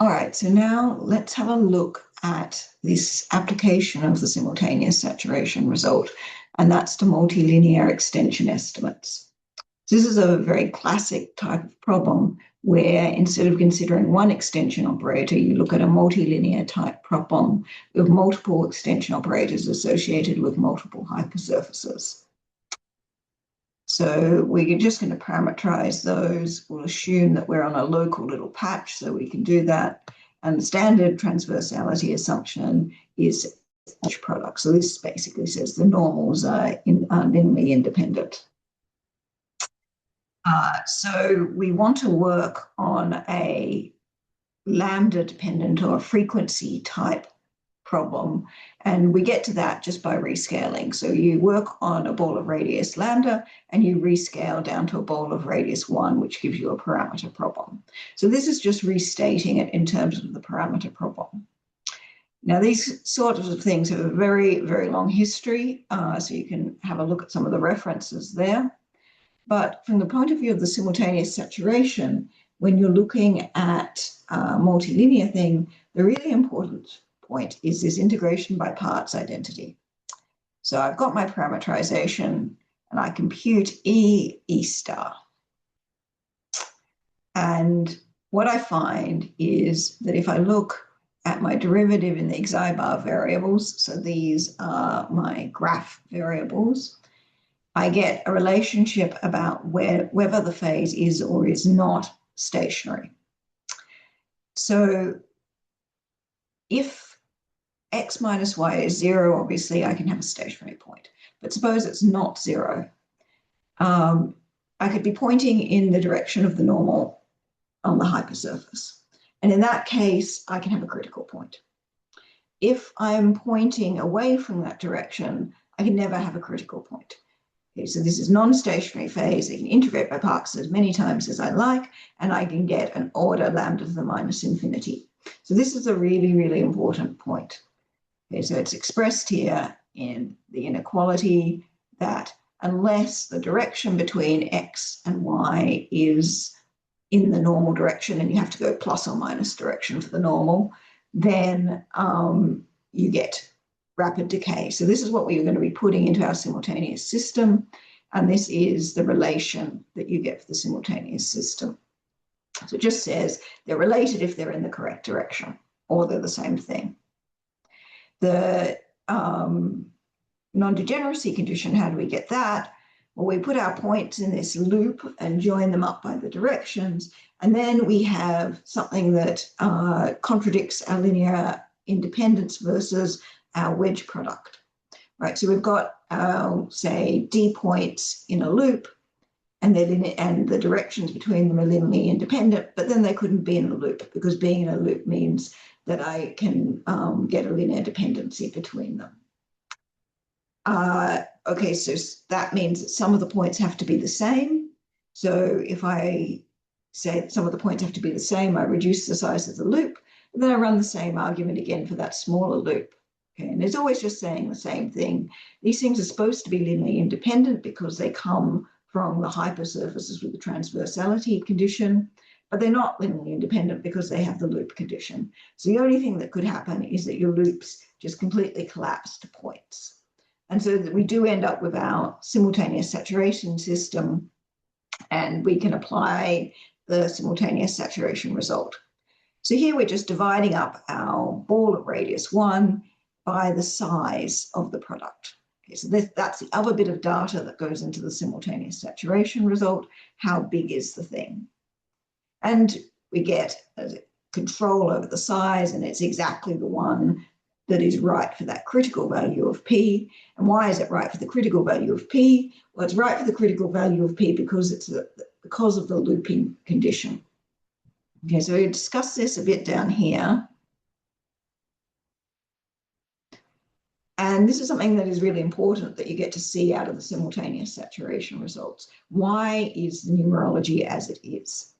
All right, so now let's have a look at this application of the simultaneous saturation result, and that's to multilinear extension estimates. So this is a very classic type of problem where instead of considering one extension operator, you look at a multilinear type problem with multiple extension operators associated with multiple hypersurfaces. So we're just going to parameterize those. We'll assume that we're on a local little patch, so we can do that. And the standard transversality assumption is H product. So this basically says the normals are linearly independent. So we want to work on a lambda dependent or a frequency type problem. And we get to that just by rescaling. So you work on a ball of radius lambda and you rescale down to a ball of radius 1, which gives you a parameter problem. So this is just restating it in terms of the parameter problem. Now, these sorts of things have a very, very long history, so you can have a look at some of the references there. But from the point of view of the simultaneous saturation, when you're looking at a multilinear thing, the really important point is this integration by parts identity. So I've got my parameterization and I compute E star. And what I find is that if I look at my derivative in the xi bar variables, so these are my graph variables, I get a relationship about whether the phase is or is not stationary. So if x minus y is 0, obviously I can have a stationary point. But suppose it's not 0. I could be pointing in the direction of the normal on the hypersurface. And in that case, I can have a critical point. If I'm pointing away from that direction, I can never have a critical point. Okay, so this is non-stationary phase. I can integrate by parts as many times as I like, and I can get an order lambda to the minus infinity. So this is a really, really important point. Okay, so it's expressed here in the inequality that unless the direction between x and y is in the normal direction, and you have to go plus or minus direction for the normal, then you get rapid decay. So this is what we're going to be putting into our simultaneous system, and this is the relation that you get for the simultaneous system. So it just says they're related if they're in the correct direction, or they're the same thing. The non-degeneracy condition, how do we get that? Well, we put our points in this loop and join them up by the directions, and then we have something that contradicts our linear independence versus our wedge product, right? So we've got our, say, d points in a loop, and the directions between them are linearly independent, but then they couldn't be in a loop because being in a loop means that I can get a linear dependency between them. Okay, so that means that some of the points have to be the same. So if I say that some of the points have to be the same, I reduce the size of the loop, and then I run the same argument again for that smaller loop. Okay, and it's always just saying the same thing. These things are supposed to be linearly independent because they come from the hypersurfaces with the transversality condition, but they're not linearly independent because they have the loop condition. So the only thing that could happen is that your loops just completely collapse to points. And so that we do end up with our simultaneous saturation system, and we can apply the simultaneous saturation result. So here we're just dividing up our ball of radius 1 by the size of the product. Okay, so that's the other bit of data that goes into the simultaneous saturation result. How big is the thing? And we get a control over the size, and it's exactly the one that is right for that critical value of P. And why is it right for the critical value of P? Well, it's right for the critical value of P because it's because of the looping condition. Okay, so we discussed this a bit down here. And this is something that is really important that you get to see out of the simultaneous saturation results. Why is the numerology as it is?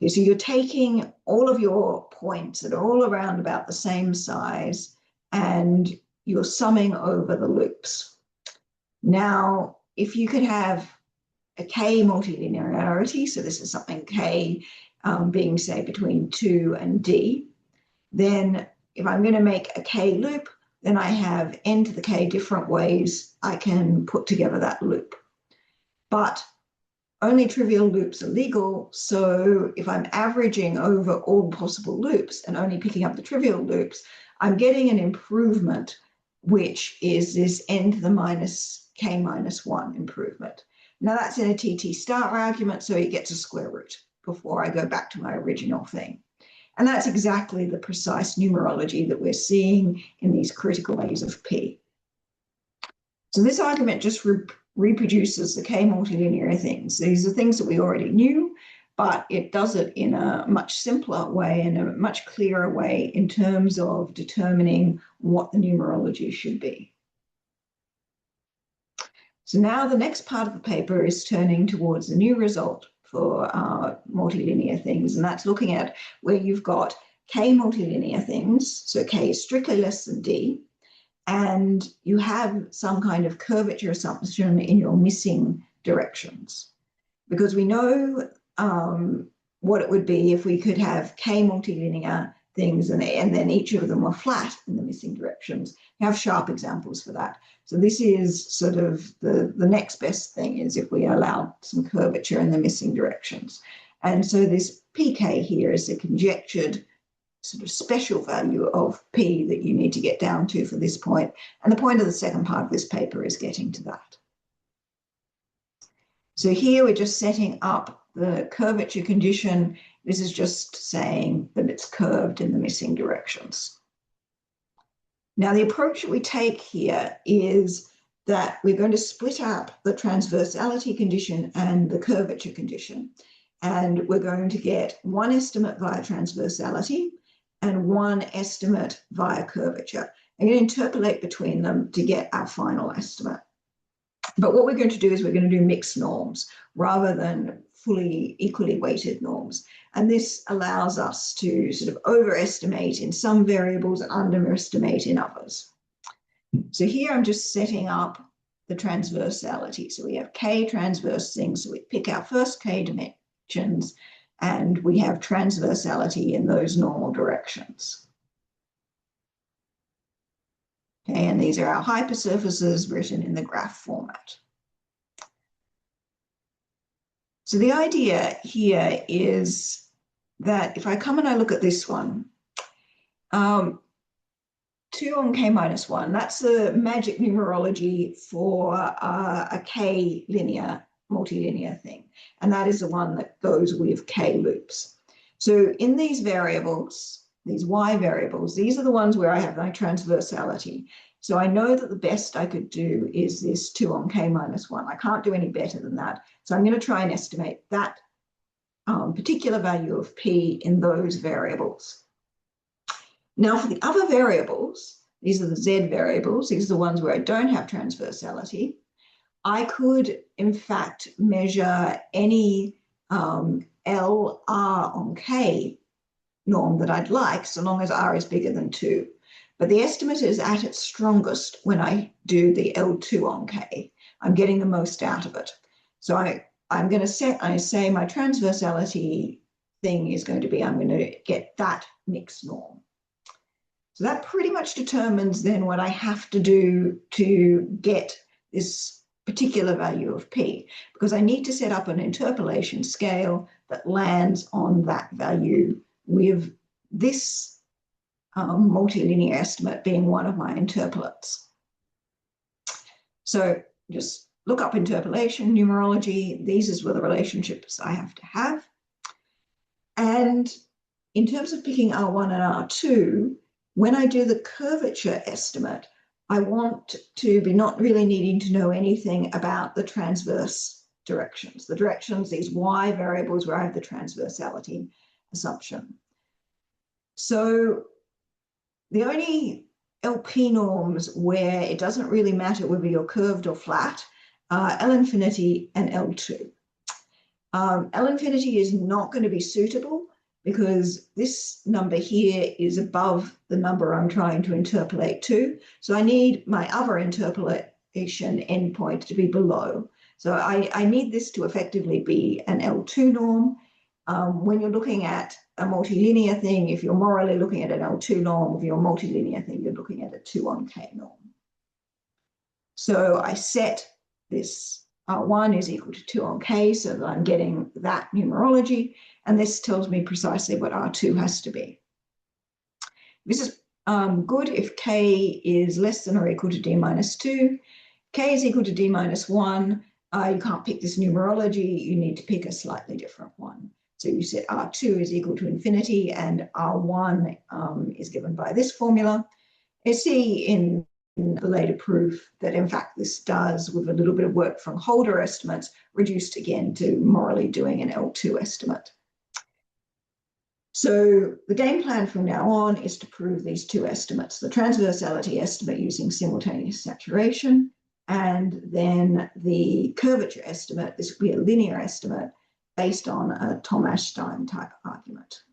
Okay, so you're taking all of your points that are all around about the same size, and you're summing over the loops. Now, if you could have a k-multilinearity, so this is something k being, say, between 2 and d, then if I'm going to make a k loop, then I have n to the k different ways I can put together that loop. But only trivial loops are legal, so if I'm averaging over all possible loops and only picking up the trivial loops, I'm getting an improvement, which is this n to the minus k minus 1 improvement. Now that's in a TT star argument, so it gets a square root before I go back to my original thing. And that's exactly the precise numerology that we're seeing in these critical values of P. So this argument just reproduces the k-multilinear things. These are things that we already knew, but it does it in a much simpler way and a much clearer way in terms of determining what the numerology should be. So now the next part of the paper is turning towards the new result for multilinear things, and that's looking at where you've got k-multilinear things, so k is strictly less than d, and you have some kind of curvature assumption in your missing directions. Because we know what it would be if we could have k-multilinear things and then each of them were flat in the missing directions. We have sharp examples for that. So this is sort of the next best thing is if we allow some curvature in the missing directions. And so this pk here is a conjectured sort of special value of p that you need to get down to for this point. And the point of the second part of this paper is getting to that. So here we're just setting up the curvature condition. This is just saying that it's curved in the missing directions. Now the approach that we take here is that we're going to split up the transversality condition and the curvature condition. And we're going to get one estimate via transversality and one estimate via curvature. I'm going to interpolate between them to get our final estimate. But what we're going to do is we're going to do mixed norms rather than fully equally weighted norms. And this allows us to sort of overestimate in some variables and underestimate in others. So here I'm just setting up the transversality. So we have k transverse things. So we pick our first k dimensions and we have transversality in those normal directions. Okay, and these are our hypersurfaces written in the graph format. So the idea here is that if I come and I look at this one, 2 on k minus 1, that's the magic numerology for a k linear, multilinear thing. And that is the one that goes with k loops. So in these variables, these y variables, these are the ones where I have my transversality. So I know that the best I could do is this 2 on k minus 1. I can't do any better than that. So I'm going to try and estimate that particular value of p in those variables. Now for the other variables, these are the z variables. These are the ones where I don't have transversality. I could, in fact, measure any L, R on k norm that I'd like, so long as R is bigger than 2. But the estimate is at its strongest when I do the L2 on k. I'm getting the most out of it. So I'm going to set, I say my transversality thing is going to be, I'm going to get that mixed norm. So that pretty much determines then what I have to do to get this particular value of p, because I need to set up an interpolation scale that lands on that value with this multilinear estimate being one of my interpolates. So just look up interpolation, numerology. These are the relationships I have to have. And in terms of picking R1 and R2, when I do the curvature estimate, I want to be not really needing to know anything about the transverse directions. The directions, these y variables where I have the transversality assumption. So the only LP norms where it doesn't really matter whether you're curved or flat are L infinity and L2. L infinity is not going to be suitable because this number here is above the number I'm trying to interpolate to. So I need my other interpolation endpoint to be below. So I need this to effectively be an L2 norm. When you're looking at a multilinear thing, if you're morally looking at an L2 norm, if you're a multilinear thing, you're looking at a 2 on K norm. So I set this R1 is equal to 2 on K so that I'm getting that numerology, and this tells me precisely what R2 has to be. This is good if K is less than or equal to D minus 2. K is equal to D minus 1. You can't pick this numerology. You need to pick a slightly different one. So you set R2 is equal to infinity, and R1 is given by this formula. You see in the later proof that, in fact, this does, with a little bit of work from Holder estimates, reduced again to morally doing an L2 estimate. So the game plan from now on is to prove these two estimates, the transversality estimate using simultaneous saturation, and then the curvature estimate. This will be a linear estimate based on a Thomas-Stein type argument.